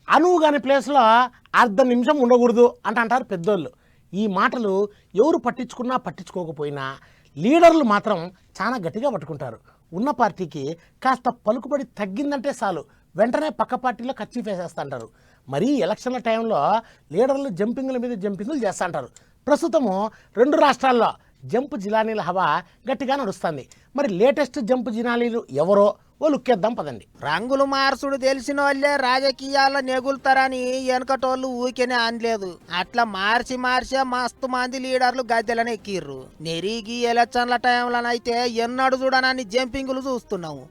అనువు కాని ప్లేస్లో అర్ధ నిమిషం ఉండకూడదు అంటారు పెద్దోళ్ళు. ఈ మాటలు ఎవరు పట్టించుకున్నా పట్టించుకోకపోయినా లీడర్లు మాత్రం చాలా గట్టిగా పట్టుకుంటారు. ఉన్న పార్టీకి కాస్త పలుకుబడి తగ్గిందంటే చాలు వెంటనే పక్క పార్టీలో కర్చీఫ్ వేసేస్తుంటారు. మరీ ఎలక్షన్ల టైంలో లీడర్లు జంపింగ్ల మీద జంపింగ్లు చేస్తుంటారు. ప్రస్తుతము 2 రాష్ట్రాల్లో జంప్ జిలానీల హవా గట్టిగా నడుస్తుంది. మరి లేటెస్ట్ జంప్ జిలానీలు ఎవరో ఓ లుక్కేద్దాం పదండి. రంగులు మార్చుడు తెలిసిన వాళ్ళే రాజకీయాల్లో నెగులుతారని వెనకటోళ్ళు ఊరికేనే అనలేదు. అట్లా మార్చి మార్చే మస్తు మంది లీడర్లు గద్దెలను ఎక్కిర్రు. నెరిగి ఎలక్షన్ల టైంలోనైతే ఎన్నడు చూడనని జంపింగులు చూస్తున్నాము.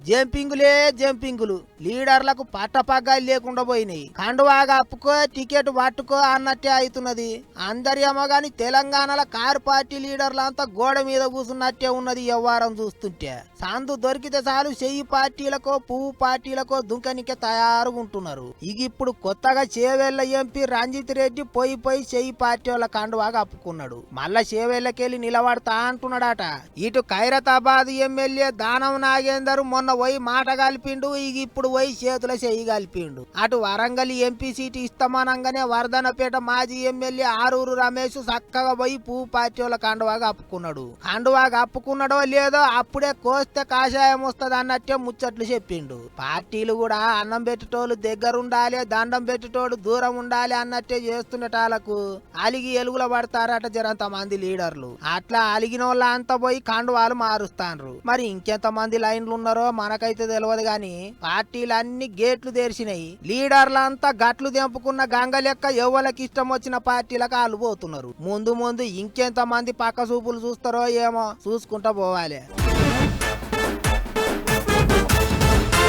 జంపింగులు లీడర్లకు పట్టపగ్గాలు లేకుండా పోయినాయి. కండువాగా అప్పుకో టికెట్ పట్టుకో అన్నట్టే అవుతున్నది. అందరేమో గాని తెలంగాణలో కారు పార్టీ లీడర్లంతా గోడ మీద కూర్చున్నట్టే ఉన్నది. వ్యవహారం చూస్తుంటే సందు దొరికితే చాలు చెయ్యి పార్టీలకో పువ్వు పార్టీలకో దుంకనికే తయారుగా ఉంటున్నారు. ఇక ఇప్పుడు కొత్తగా చేవెళ్ల ఎంపీ రంజిత్ రెడ్డి పోయి చెయ్యి పార్టీ వాళ్ళ కండువాగా అప్పుకున్నాడు. మళ్ళా చేవెళ్లకెళ్ళి నిలబడతా అంటున్నాడట. ఇటు ఖైరతాబాద్ ఎమ్మెల్యే దానం నాగేందర్ మొన్న పోయి మాట కలిపిండు. ఇక ఇప్పుడు పోయి చేతుల చెయ్యి కలిపిండు. అటు వరంగల్ ఎంపీ సీటు ఇస్తామనంగానే వర్ధనపేట మాజీ ఎమ్మెల్యే ఆరూరు రమేష్ చక్కగా పోయి పువ్వు పార్టీ వాళ్ళ కండువాగా అప్పుకున్నాడు. కండువాగా అప్పుకున్నాడో లేదో అప్పుడే కోస్తే కాషాయం వస్తుంది అన్నట్టే ముచ్చట్లు చెప్పిండు. పార్టీలు కూడా అన్నం పెట్టేటోళ్ళు దగ్గర ఉండాలి, దండం పెట్టేటోడు దూరం ఉండాలి అన్నట్టే చేస్తుండటాలకు అలిగి ఎలుగుల పడతారట జరంత మంది లీడర్లు. అట్లా అలిగిన వాళ్ళ అంతా పోయి కండువాలు మారుస్తాండ్రు. మరి ఇంకెంత మంది లైన్లు ఉన్నారో మనకైతే తెలియదు గాని పార్టీలన్నీ గేట్లు తెరిచినాయి. లీడర్లంతా గట్లు తెంపుకున్న గంగ లెక్క ఎవరికి ఇష్టం వచ్చిన పార్టీలకు ఆలు పోతున్నారు. ముందు ఇంకెంత మంది పక్క చూపులు చూస్తారో ఏమో చూసుకుంటా పోవాలి.